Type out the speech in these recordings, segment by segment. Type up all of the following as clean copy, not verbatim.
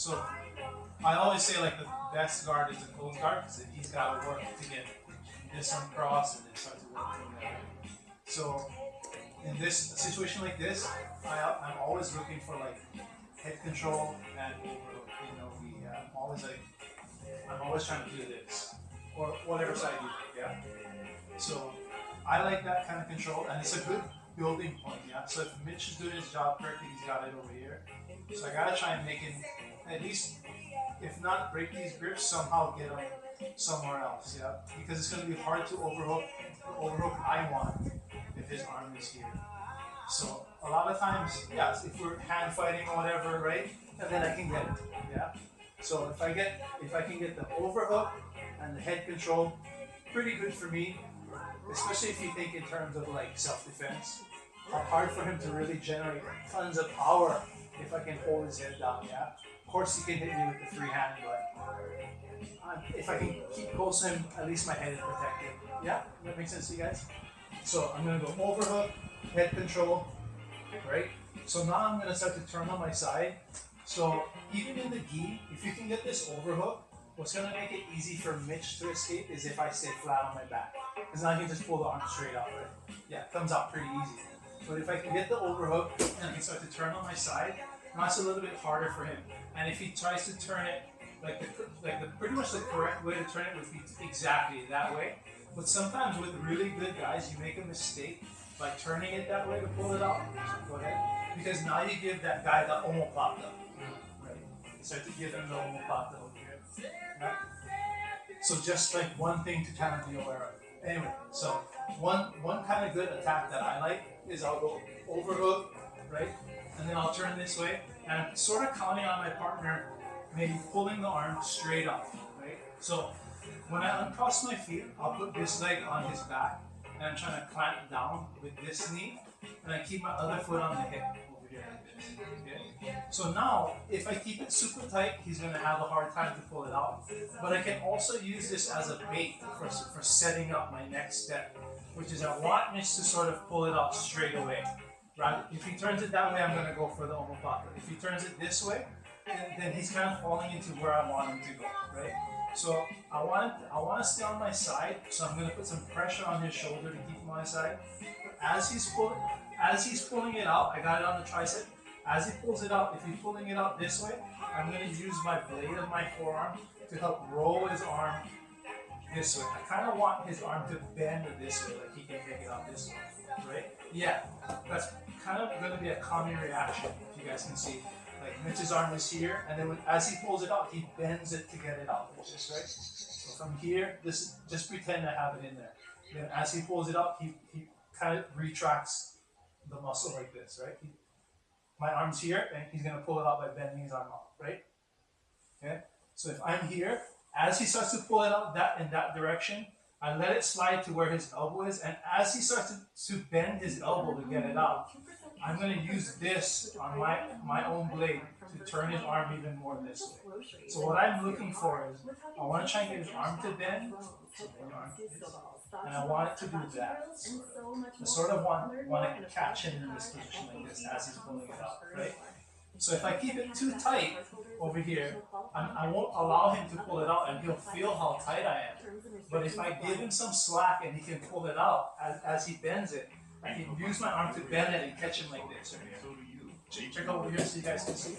So I always say like the best guard is the close guard because he's got to work to get this one cross and then start to work from there. So in this situation like this, I'm always looking for like head control and overhook. You know, I'm always trying to do this or whatever side you do. Yeah. So I like that kind of control, and it's a good building point. Yeah. So if Mitch is doing his job correctly, he's got it over here. So I gotta try and make it at least, if not break these grips, somehow get them somewhere else. Yeah. Because it's gonna be hard to overhook the overhook I want if his arm is here. So a lot of times, yeah, if we're hand fighting or whatever, right? And then I can get it. Yeah. So if I can get the overhook and the head control, pretty good for me. Especially if you think in terms of like self-defense. Hard for him to really generate tons of power if I can hold his head down, yeah? Of course he can hit me with the free hand, but if I can keep close to him, at least my head is protected. Yeah? That makes sense to you guys? So I'm gonna go overhook, head control, right? So now I'm gonna start to turn on my side. So even in the gi, if you can get this overhook, what's gonna make it easy for Mitch to escape is if I stay flat on my back. Because now I can just pull the arm straight out, right? Yeah, it comes out pretty easy. But if I can get the overhook and I can start to turn on my side, now it's a little bit harder for him. And if he tries to turn it, pretty much the correct way to turn it would be exactly that way. But sometimes with really good guys, you make a mistake by turning it that way to pull it out. So go ahead. Because now you give that guy the omoplata. Right? You start to give him the omoplata over here. Right? So just like one thing to kind of be aware of. Anyway, so one kind of good attack that I like is I'll go overhook, right? And then I'll turn this way. And I'm sort of counting on my partner maybe pulling the arm straight up, right? So when I uncross my feet, I'll put this leg on his back and I'm trying to clamp down with this knee and I keep my other foot on the hip over here like this, okay? So now, if I keep it super tight, he's gonna have a hard time to pull it out. But I can also use this as a bait for setting up my next step, which is I want Mitch to sort of pull it out straight away. Right? If he turns it that way, I'm going to go for the omoplata. If he turns it this way, then he's kind of falling into where I want him to go, right? So I want to stay on my side, so I'm going to put some pressure on his shoulder to keep him on my side. But as he's pulling it out, I got it on the tricep. As he pulls it out, if he's pulling it out this way, I'm going to use my blade of my forearm to help roll his arm this way. I kind of want his arm to bend this way, like he can take it out this way, right? Yeah, that's kind of going to be a common reaction, if you guys can see. Like Mitch's arm is here, and then as he pulls it out, he bends it to get it out, which is right. So from here, just pretend I have it in there. Then as he pulls it out, he kind of retracts the muscle like this, right? My arm's here, and he's going to pull it out by bending his arm out, right? Okay. So if I'm here, as he starts to pull it out in that direction, I let it slide to where his elbow is, and as he starts to bend his elbow to get it out, I'm going to use this on my own blade to turn his arm even more this way. So what I'm looking for is, I want to try and get his arm to bend, and I want it to do that. I sort of want to catch him in this position like this as he's pulling it out, right? So if I keep it too tight over here, I won't allow him to pull it out, and he'll feel how tight I am. But if I give him some slack and he can pull it out as he bends it, I can use my arm to bend it and catch him like this. Check over here so you guys can see.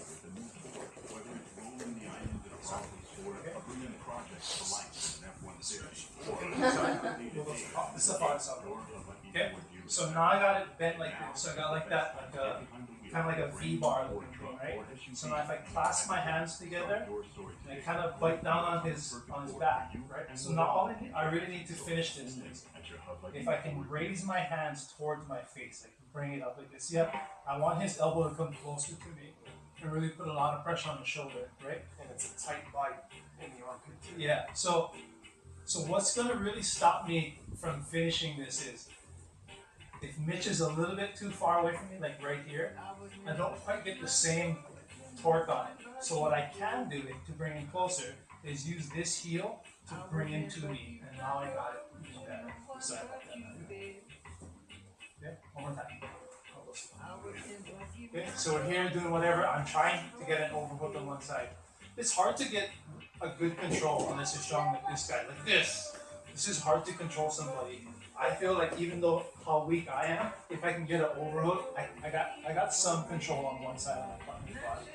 This is a far side. Okay, so now I got it bent like this. So I got like that, kind of like a V bar looking thing, right? So now if I clasp my hands together, and I kind of bite down on his back, right? So now I really need to finish this. If I can raise my hands towards my face, I can bring it up like this. Yeah, I want his elbow to come closer to me and really put a lot of pressure on the shoulder, right? And it's a tight bite in the armpit. Yeah. So what's going to really stop me from finishing this is if Mitch is a little bit too far away from me, like right here, I don't quite get the same torque on it. So what I can do to bring him closer is use this heel to bring him to me, and now I got it. Sorry about that. Okay, one more time. Okay, so we're here doing whatever. I'm trying to get an overhook on one side. it's hard to get a good control unless you're strong like this guy, like this. This is hard to control somebody. I feel like even though how weak I am, if I can get an overhook, I got some control on one side of my body.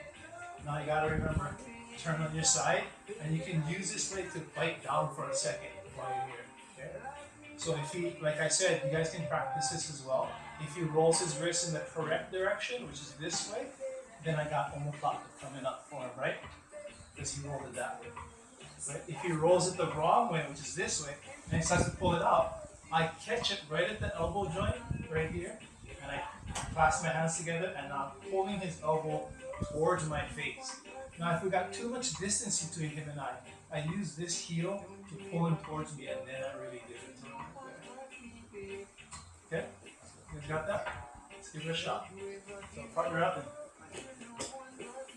Now you gotta remember, turn on your side, and you can use this leg to bite down for a second while you're here. Okay? So if he, like I said, you guys can practice this as well. If he rolls his wrist in the correct direction, which is this way, then I got omoplata coming up for him, right? Because he rolled it that way. But if he rolls it the wrong way, which is this way, and he starts to pull it out, I catch it right at the elbow joint, right here, and I clasp my hands together, and I'm pulling his elbow towards my face. Now, if we got too much distance between him and I use this heel to pull him towards me, and then I really give it to him. Okay? You guys got that? Let's give it a shot. So partner up and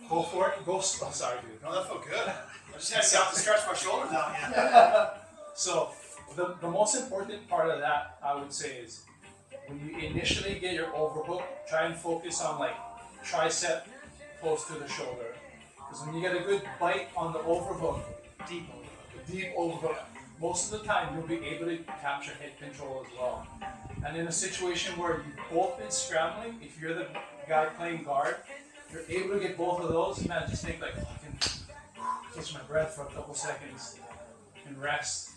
go for it. Go. Oh, sorry, dude. No, that felt good. I just had to stretch my shoulders out. Yeah. So the most important part of that, I would say, is when you initially get your overhook, try and focus on like tricep close to the shoulder. Because when you get a good bite on the overhook, deep overhook, most of the time you'll be able to capture head control as well. And in a situation where you've both been scrambling, if you're the guy playing guard, you're able to get both of those, man, just think like, I can catch my breath for a couple seconds and rest.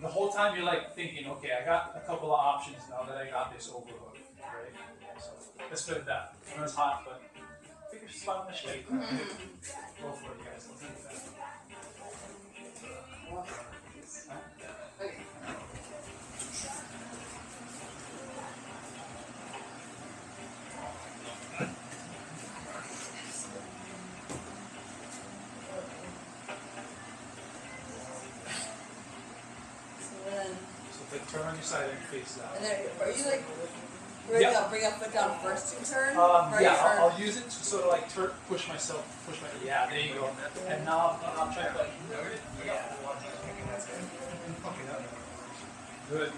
The whole time you're like thinking, okay, I got a couple of options now that I got this overhook, right? So let's put it that. I know it's hot, but I think it's just about my shape. Go for it, guys. Let's do that. Turn on your side and face that. And then, are you like, bring a foot down first to turn? Yeah, I'll use it to sort of like push my, yeah, there you go. And now I'll try to like, yeah. Good,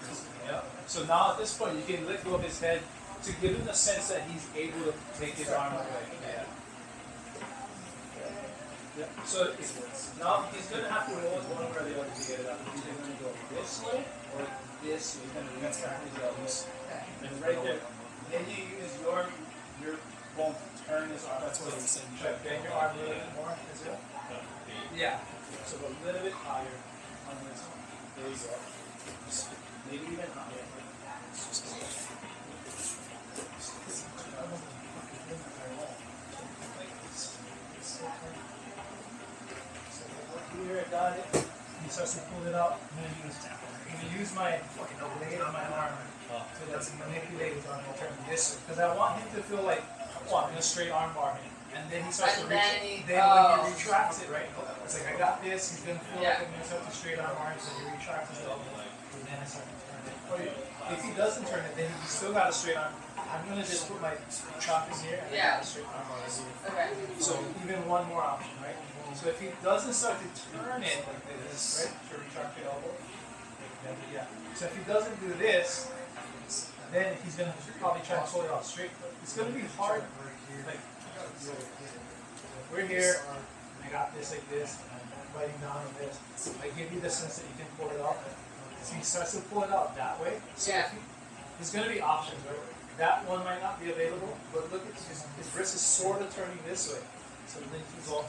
yeah. So now at this point you can let go of his head to give him the sense that he's able to take his arm away. Yeah. Yeah. So now he's going to have to roll it one way or the other to get it up. He's either going to go this way or this. He's going to reach back his elbows. And right there. Then you use your bone to turn his arm. That's what he's saying. Try to bend your arm a little bit more. Is it? Yeah. So go a little bit higher on this one. There you go. Maybe even higher. Here, I got it. He starts to pull it out. I'm gonna use my blade on my arm so that's manipulate his arm and turn this way. Because I want him to feel like, I'm gonna straight arm bar him. And then he starts to reach. Then when he retracts it, right? It's like I got this. He's gonna feel like I'm gonna start to straight arm bar him. So he retracts his elbow, and then I start to turn it. If he doesn't turn it, then he's still got a straight arm. I'm gonna just put my chop in here and I got a straight arm bar here. Okay. So even one more option, right? So if he doesn't start to turn it like this, right? To retract your elbow. Yeah. So if he doesn't do this, then he's gonna probably try to pull it off straight. It's gonna be hard. Like we're here. I got this like this. I'm biting down on this. I give you the sense that you can pull it off. So he starts to pull it out that way. So there's gonna be options, right? That one might not be available, but look at his wrist is sort of turning this way. So then he's all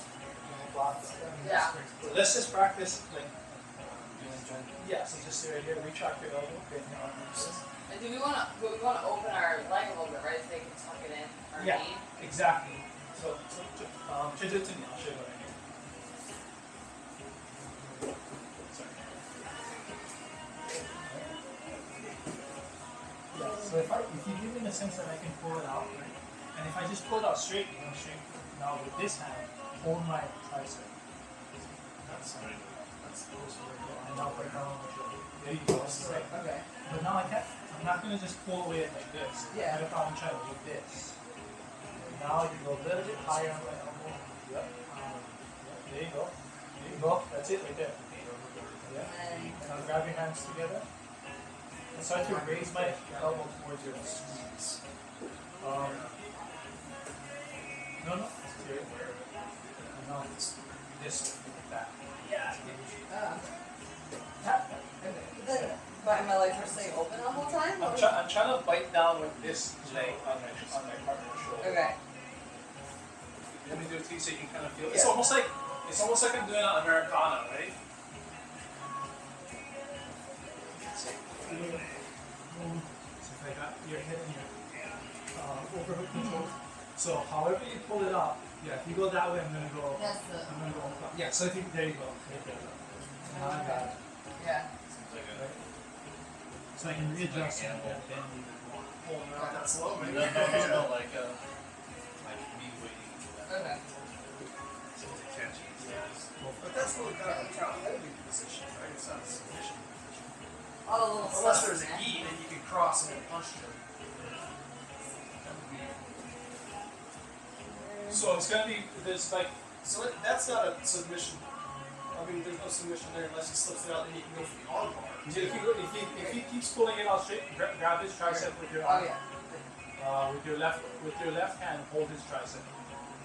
blocked. Yeah. Let's just practice like. Yeah, so just stay right here, retract your elbow, bend your arm like this. And do we want to open our leg a little bit, right? So they can tuck it in our knee? Exactly. So should do it to me. I'll show you what I mean. Sorry. Yeah. So if you give me the sense that I can pull it out, right? And if I just pull it out straight, you know, straight. Now with this hand, hold my tricep. That's right. And now put it down on the shoulder. There you go. Right. Okay. But now I'm not going to just pull away it like this. Yeah. I'm going to probably try to do this. Now you go a little bit higher on my elbow. Yep. There you go. There you go. That's it right there. Yeah. And I'll grab your hands together. And start to raise my elbow towards your wrist. No. Here. No. this way, like that. Then, but my legs are staying open the whole time? I'm trying to bite down with this leg on my partner's shoulder. Okay. Let me do it to you so you can kind of feel it. It's almost like I'm doing an Americana, right? So if I got your head in your overhook control. So however you pull it up, yeah, if you go that way, I'm gonna go. That's the. I'm gonna go. Yeah. So if you, there you go. Now I got it. Yeah. Right? So I can readjust and then you Pulling out that slow, man. No, like me waiting for that. Okay. So the tension is But that's really kind of a holding position, right? It's not a submission. All the little Unless stuff, there's a man. gi, then you can cross and then punch them. So it's gonna be this like. So that's not a submission. I mean, there's no submission there unless he slips it out, then you can go for the arm bar. If he keeps pulling it out straight, grab his tricep with your Oh arm. yeah. With your left hand, hold his tricep,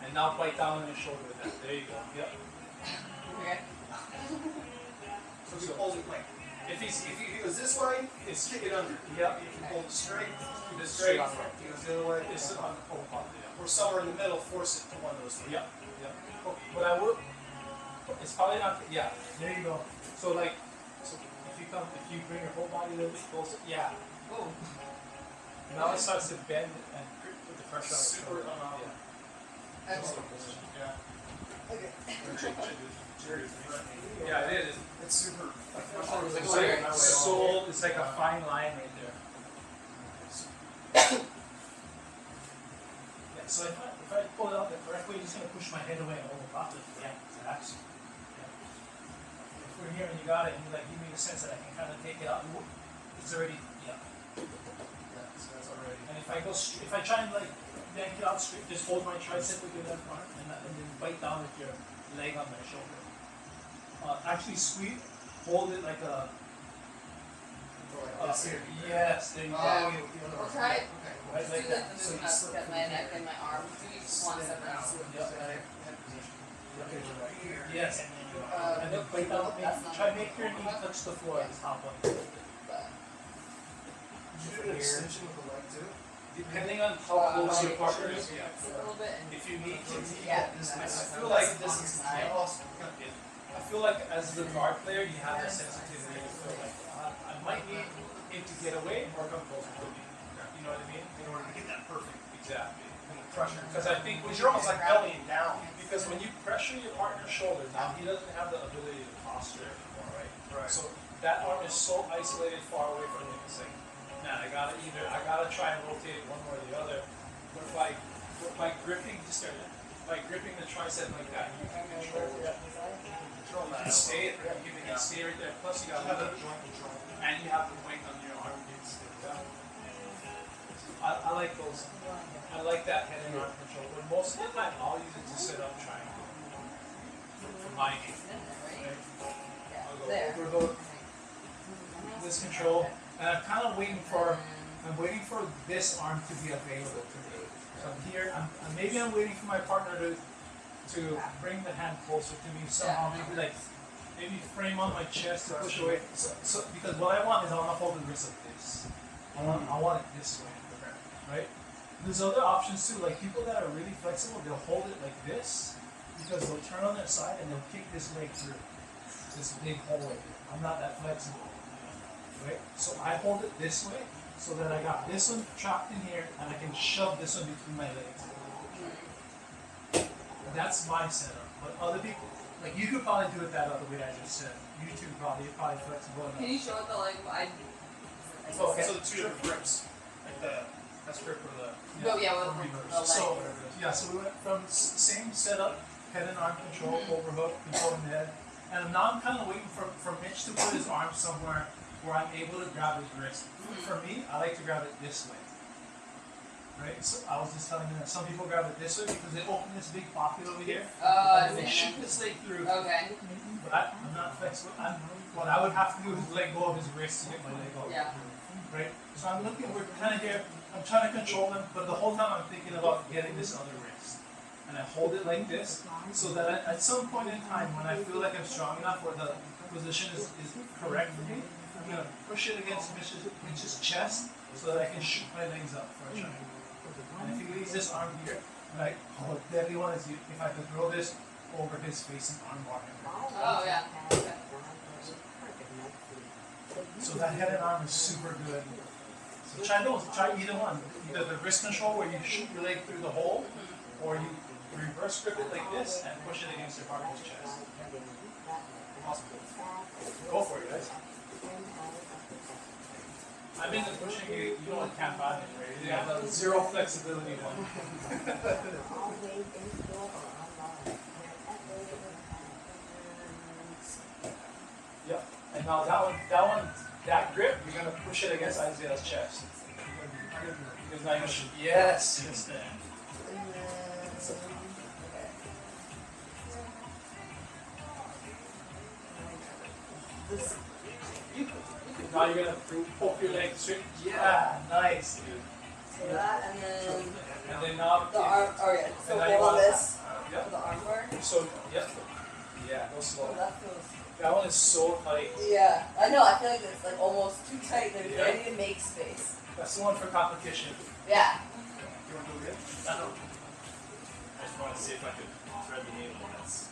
and now bite down on his shoulder with that. There you go. Yep. Okay. So if he pulls it like, if he goes this way, it's kick it under. Yep. If you pull it straight, Keep it straight. straight. If he goes the other way, It's on the whole part. or somewhere in the middle, force it to one of those three. Yep. Yep. But I would. It's probably not. Yeah. There you go. So like, so if you bring your whole body a little bit closer. Yeah. Ooh. Now it starts to bend and put the pressure on. Super, Yeah. Okay. Yeah. Okay. Jerry, Yeah, it is. it's super. It's like a soul. It's like a fine line right there. Yeah. So if I pull it out the correct way, just gonna push my head away and hold it properly. Yeah. Exactly. Yeah. If we're here and you got it, and you like give me the sense that I can kind of take it out. It's already. Yeah. Yeah, so that's already. And if I go, if I try and like yank it out straight, just hold my tricep with your left arm, and then bite down with your leg on my shoulder. Actually, squeeze, hold it like a. Yes, here. Yes, there you go. We'll try it. Right Just like do that. like the So you movement slip of my neck and my arm. Do each one separate. See what feels better. Yes. And then bite down. Try make your knee touch the floor at the top one. Did you do an extension with the leg too? Depending on how close your partner is. A little bit and. If you need to. Yeah. I feel like this is. I feel like as the guard player, you have that sensitivity. You feel like I might need him to get away or come closer to me. You know what I mean? In order to get that perfect Exactly. pressure. Because I think Because you're almost like bellying down. because when you pressure your partner's shoulder, now he doesn't have the ability to posture anymore, right? Right. So that arm is so isolated far away from him. It's like, man, I gotta try and rotate it one way or the other. But by gripping the tricep like that, you can control it. Control You that. can stay it, you can stay right there. Plus you got the joint control, and you have the weight on your arm. I like those. I like that head and arm control. But most of the time, I'll use it to sit up triangle for my game. Right? I'll go There. overhook, this control, and I'm waiting for this arm to be available to me. So I'm here. Maybe I'm waiting for my partner to bring the hand closer to me somehow. Maybe frame on my chest to push away. So because what I want is I want to hold the wrist like this. I want it this way, right? There's other options too. Like people that are really flexible, they'll hold it like this because they'll turn on their side and they'll kick this leg through this big hole right here. I'm not that flexible, right? So I hold it this way so that I got this one trapped in here and I can shove this one between my legs. That's my setup. But other people, like you could probably do it that other way I just said. You two you're probably flexible enough. Can you show it the like Okay. So the two different grips. Like that's grip for the Oh yeah, with reverse. the leg. So, so we went from same setup, head and arm control, overhook, controlling the head. And now I'm kind of waiting for Mitch to put his arm somewhere where I'm able to grab his wrist. For me, I like to grab it this way. Right? So I was just telling you that some people grab it this way because they open this big pocket over here. I and they see. shoot this leg through. Okay. But I'm not flexible. What I would have to do is let go of his wrist to get my leg out. Yeah. Right? So I'm looking, we're kind of here, I'm trying to control him, but the whole time I'm thinking about getting this other wrist. and I hold it like this, so that at some point in time, when I feel like I'm strong enough or the position is correct for me, I'm gonna push it against Mitch's chest so that I can shoot my legs up for a triangle. And if he leaves this arm here, right, oh, deadly one is if I could throw this over his face and arm bar him. Oh yeah. Okay. So that head and arm is super good. So try those, try either one. Either the wrist control where you shoot your leg through the hole, or you reverse grip it like this and push it against your partner's chest. Awesome. Go for it, guys. I've been pushing you, you don't camp out it, right? You have the zero flexibility one. Yep. And now that grip, you're gonna push it against Isaiah's chest. Because now you should, yes, yes, there. Now you're gonna poke your leg straight. Yeah, nice, dude. So that and then And then now the arm. Oh yeah. So and now you hold want this Yep. for the arm bar. So yep. Yeah, go Oh, slow. that feels. That one is so tight. Yeah, I know. I feel like it's like almost too tight. There's Yeah. I need to make space. That's the one for competition. Yeah. You want to do it? I just wanted to see if I could thread the needle. That's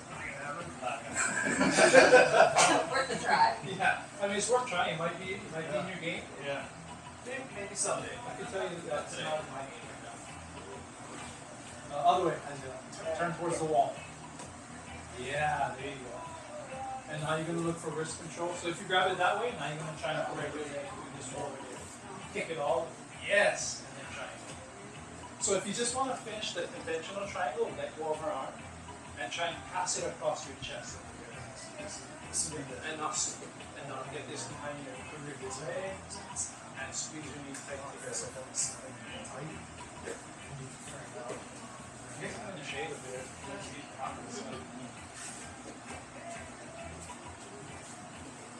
Worth a try. Yeah. I mean, it's worth trying. It might be in your game. yeah. Maybe someday. I can tell you that that's not in my game right now. Other way, Angela. Turn towards the wall. Yeah, there you go. And now you're gonna look for wrist control. So if you grab it that way, now you're gonna try to regulate it with this over here. Kick it all. Yes. And then triangle. So if you just want to finish the conventional triangle, let go of her arm and try and pass it across your chest. And now get this behind your this way and squeeze your knees tight together. Get in the shade a bit.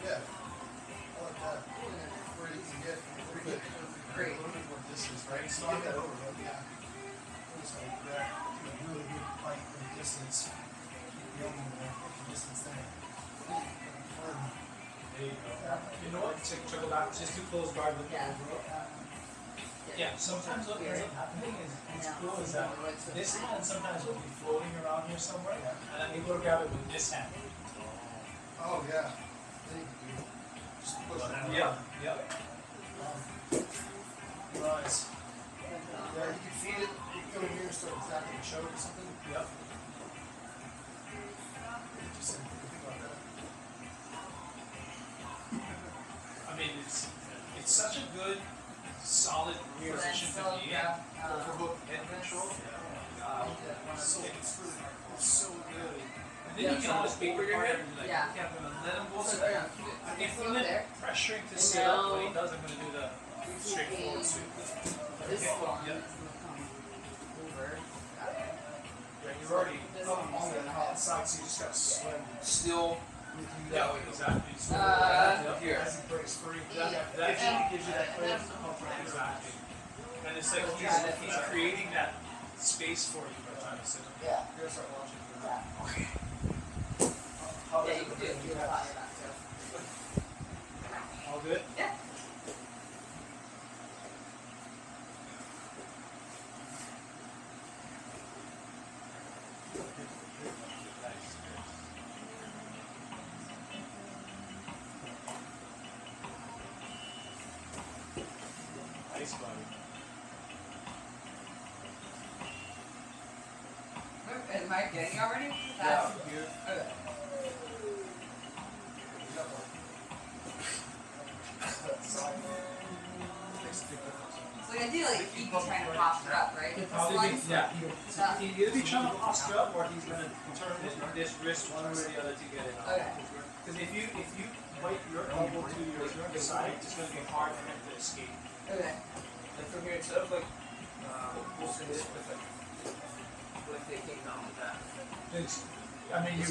Yeah. I like that. Where you can get Great. a little bit more distance, right? So you get that over, yeah. Looks like that. A really good fight for the distance. Keep building the distance there. There you go. You know what? Check it out. Just do close guard with the Yeah. overall. Yeah, sometimes what ends up happening is it's cool is that this hand sometimes will be floating around here somewhere, and I'm able to grab it with this hand. Oh, yeah. Then you can just push it. Yeah, yeah. Nice. Yeah, you can feed it. You can go in here and start attacking the choke or something. Yep. Just think about that. I mean, it's such a good, solid position to be in for both head control. So it's so good. And then you can always paper your head. Like, Yeah. okay, I'm gonna let him go. So So yeah, I keep it feel over it there. pressuring to And sit up. now- When he does, I'm gonna do the straightforward sweep. This Okay, one yeah. is gonna come over. Yeah, you're already This On one's that hot side, so you just gotta swim still. with you Yeah, that way. exactly. So, Here. As he breaks free. Yeah, That gives you that clear. exactly. And it's like he's creating that space for you by trying to sit. Yeah. You're gonna start launching. Yeah. How Yeah, does you it can do it. You feel? can fire back too. All good? Yeah. Nice, buddy. Am I getting you already? Yeah, That's here. okay. So the idea, like, he'd be trying to posture up, right? With this Probably one? be, yeah, he'll either be trying to posture up or he's gonna turn this wrist one way or the other to get it out. Okay. Because if you bite your elbow to your side, it's gonna be hard for him to escape. Okay. Like from here, instead of like, we'll say this, but like, what if they came down like that? It's- I mean, you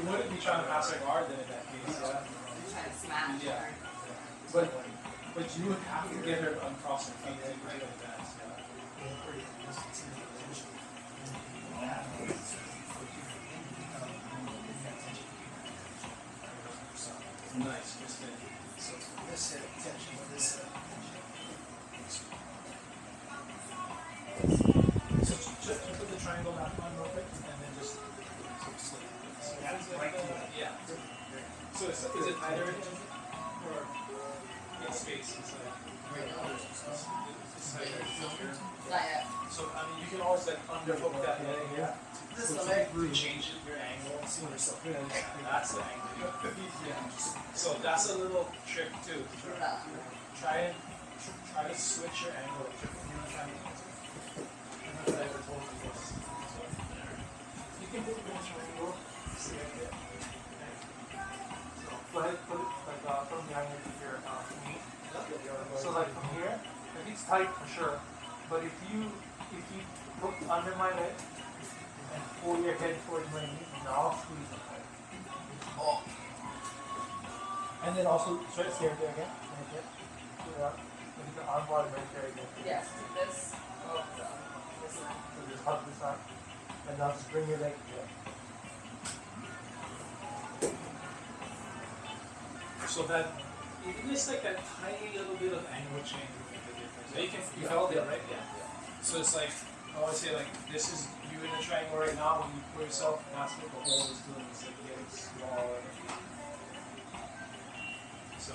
wouldn't be trying to pass a guard then in that case. You're trying to smash Yeah. her. But you would have to get her uncrossed her feet to advance. Nice, just then. So it's from this hip tension to this hip tension. So just put the triangle back on real quick, and then just like so right to it. Yeah. So is it tighter or in space inside? It's tighter. Not yet. So I mean, you can always like underhook that leg here. This So is the leg to change your angle and see where yourself is. That's the angle. Yeah. So that's a little trick too. Try to switch your angle. You know, try to. I don't know if I ever told you this. So, you can put your angle. See right there. Okay. So go ahead, put it like from behind your knee. So like from here, like it's tight for sure. But if you look under my leg and pull your head towards my knee, now I'll squeeze it tight. Oh. And then also stay there again. Right there. Put it up. Put the arm bar right there again. Yes, this. Oh, this one. So just hug this arm. And now just bring your leg together. So that even just like that tiny little bit of angle change will make a difference. You felt it, right? Yeah. So it's like I always say, like this is you in a triangle right now. When you put yourself, that's what the hole is doing. It's like getting smaller. So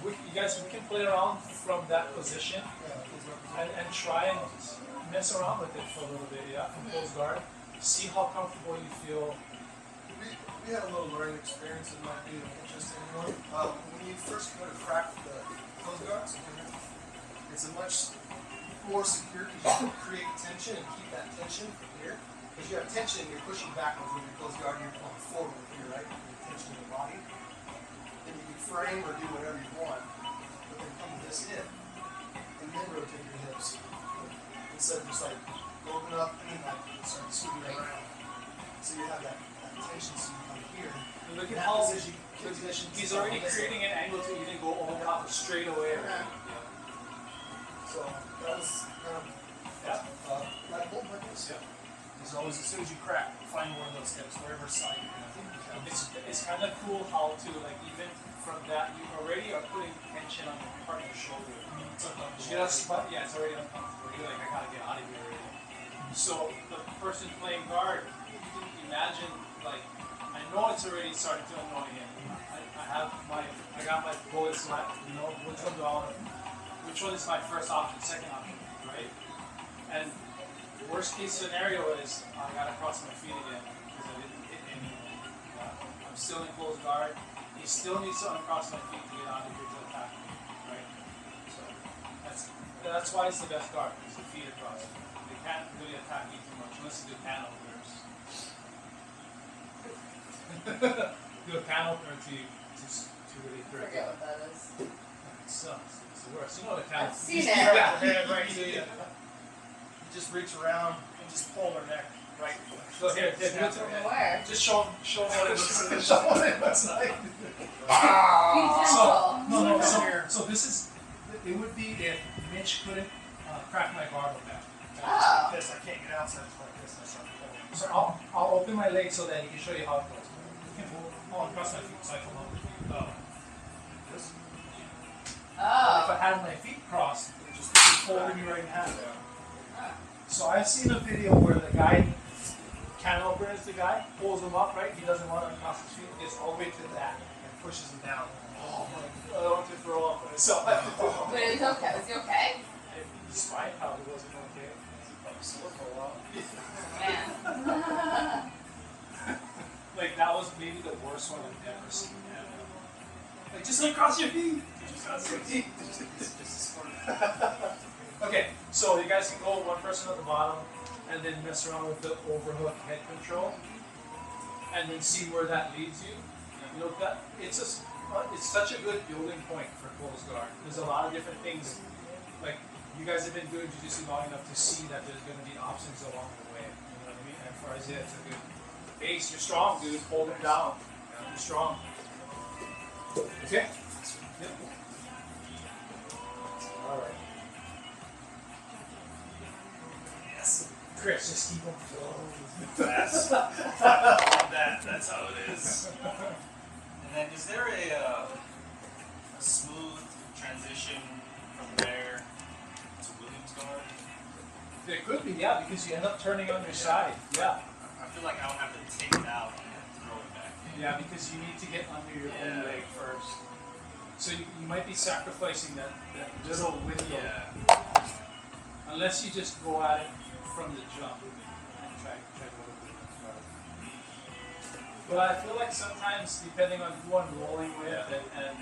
you guys, we can play around from that position and try and mess around with it for a little bit. Yeah, from closed guard. See how comfortable you feel. We had a little learning experience that might be of interest to anyone. When you first go to crack the closed guards, it's a much more secure because you can create tension and keep that tension from here. Because you have tension, you're pushing backwards when you're closed guard, you're going forward here, right? With tension in the body. Then you can frame or do whatever you want, but then come to this hip and then rotate your hips. Instead of just like open up and then like start scooping around. So you have that tension so you come here. And look at That how position, he's already creating an angle to even go over top straight away. Right? So that was kind of light bulb like this. Yeah. There's always, as soon as you crack, find one of those hips, wherever side you're gonna It's kind of cool how to like even from that you already are putting tension on the part of your shoulder. You get a spot, yeah, it's already uncomfortable. You're like, I gotta get out of here already. So the person playing guard, you can imagine like I know it's already starting to annoy him. I got my bullets left, you know, which one is my first option, second option, right? And worst case scenario is I gotta cross my feet again because I didn't hit anyone. I'm still in closed guard. He still needs to uncross my feet to get out of here to attack me, right? So that's why it's the best guard, is the feet across. They can't really attack you too much unless you do can openers. Do a can opener to really hurt. Forget what that is. It sucks. It's the worst. You know the can. I've seen You it. stick that hand right to you. You just reach around and just pull their neck right. So here, do it to From me. where? Just show them what it looks like. Show 'em what it looks like. Be gentle. So this is, it would be if Mitch couldn't crack my guard with that. Oh. This, I can't get outside like this. I start pulling. So I'll open my leg so that he can show you how it goes. You can pull across my feet so I come up with you. This. If I Oh. had my feet crossed, it would just fold in your right hand. So I've seen a video where the guy, can opens the guy, pulls him up, right? He doesn't want to cross his feet, gets all the way to that and pushes him down. Oh my God, I want to throw up myself. But it's okay. Is he okay? His spine probably wasn't okay. He probably sore for a while. Man. Like that was maybe the worst one I've ever seen. Like just uncross your feet. Just cross your feet. Okay, so you guys can go one person at the bottom and then mess around with the overhook head control and then see where that leads you. You know that it's such a good building point for closed guard. There's a lot of different things. Like you guys have been doing jiu-jitsu long enough to see that there's going to be options along the way. You know what I mean? And for Isaiah, it's a good base. You're strong, dude. Hold him down. You're strong. Okay. Yep. All right. Yes. Chris, just keep them flowing. That's how it is. And then, is there a smooth transition from there to Williamsgard? There could be, yeah, because you end up turning on your side. Yeah. I feel like I would have to take it out and throw it back. Yeah, because you need to get under your own Yeah. leg first. So you might be sacrificing that little window. Yeah. Unless you just go at it from the jump and try to go with it. But I feel like sometimes, depending on who I'm rolling with and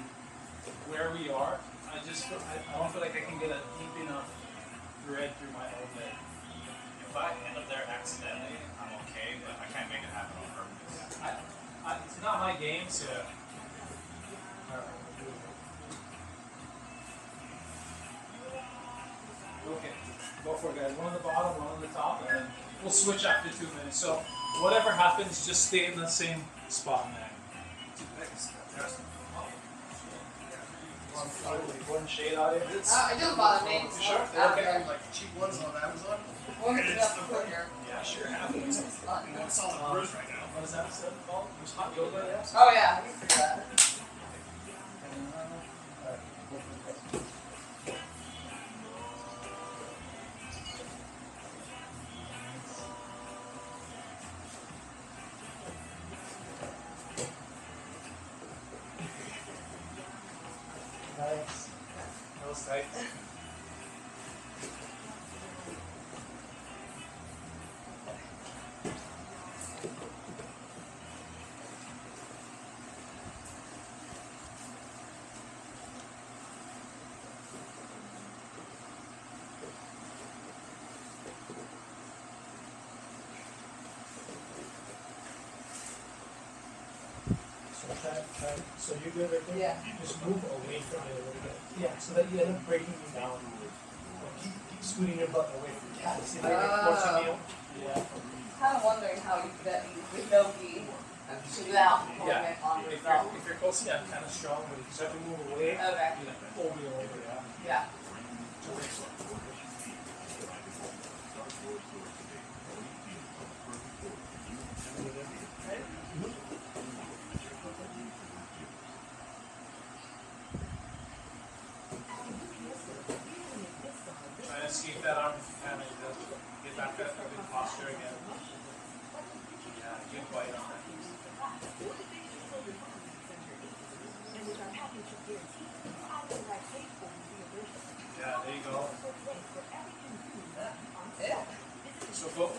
where we are, I don't feel like I can get a deep enough thread through my own leg. If I end up there accidentally, I'm okay, but I can't make it happen on purpose. It's not my game, so. Yeah. Okay, go for it, guys. One on the bottom, one on the top, and then we'll switch after 2 minutes. So whatever happens, just stay in the same spot, man. One shade out of it. It's, It doesn't bother me. You sure? I don't okay, care. like cheap ones on Amazon. We'll get it up quicker. Yeah, sure happens. Fun. It's all the bruise right now. What is that stuff called? There's hot yoga, yes? Oh yeah, I can figure that. Nice. That was tight. So you're good right there? Yeah. Just move away from it a little bit. Yeah, so that you end up breaking you down. Like keep scooting your butt away from the cat. See how you're forcing me out? Yeah. Kind of wondering how you could get with no gi without pulling Yeah. it on If yourself. you're close, yeah, kind of strong, but if you start to move away, Okay. you know, pull me over, yeah. Yeah. Try to escape that arm if you can, and get back to that good posture again. Yeah, good bite on that. Yeah, there you go. Yeah. So go.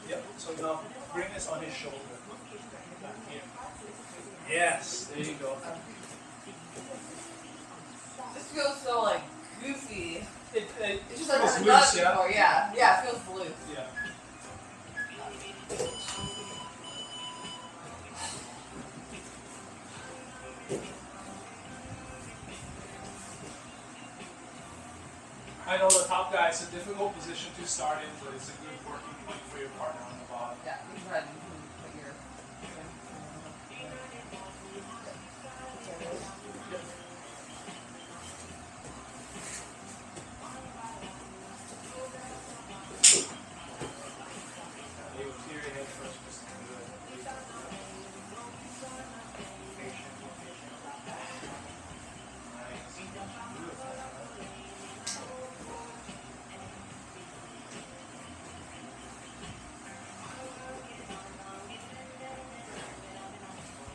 Yep. So now bring this on his shoulder. Back here. Yes. There you go. This feels so like goofy. It It's just like feels I've loose, done it yeah. before. Yeah. Yeah, it feels loose. Yeah. I know the top guy is a difficult position to start in, but it's a good working point for your partner on the bottom. Yeah, he's ready.